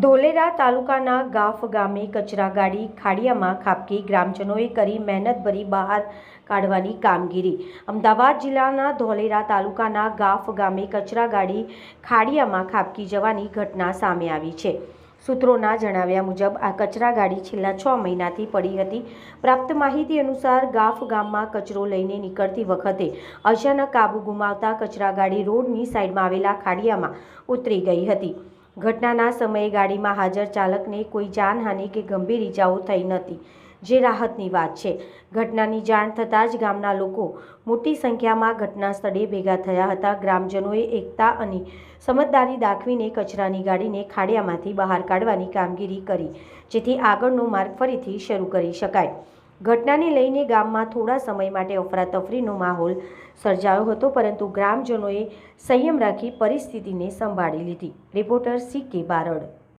ધોલેરા તાલુકાના ગાફ ગામે કચરા ગાડી ખાડિયામાં ખાબકી ગ્રામજનોએ કરી મહેનતભરી બહાર કાઢવાની કામગીરી। અમદાવાદ જિલ્લાના ધોલેરા તાલુકાના ગાફ ગામે કચરા ગાડી ખાડિયામાં ખાબકી જવાની ઘટના સામે આવી છે। સૂત્રોના જણાવ્યા મુજબ આ કચરા ગાડી છેલ્લા 6 મહિનાથી પડી હતી। પ્રાપ્ત માહિતી અનુસાર ગાફ ગામમાં કચરો લઈને નીકળતી વખતે અચાનક કાબુ ગુમાવતા કચરા ગાડી રોડની સાઈડમાં આવેલા ખાડિયામાં ઉતરી ગઈ હતી। ઘટનાના સમયે ગાડીમાં હાજર ચાલકને કોઈ જાનહાનિ કે ગંભીર ઇજાઓ થઈ નથી, જે રાહતની વાત છે। ઘટનાની જાણ થતાં જ ગામના લોકો મોટી સંખ્યામાં ઘટના સ્થળે ભેગા થયા હતા। ગ્રામજનોએ એકતા અને સમજદારી દાખવીને કચરાની ગાડીને ખાડિયામાંથી બહાર કાઢવાની કામગીરી કરી, જેથી આગળનો માર્ગ ફરીથી શરૂ કરી શકાય। ઘટનાને લઈને ગામમાં થોડા સમય માટે અફરાતફરીનો માહોલ સર્જાયો હતો, પરંતુ ગ્રામજનોએ સંયમ રાખી પરિસ્થિતિને સંભાળી લીધી। Reporter CK Barad.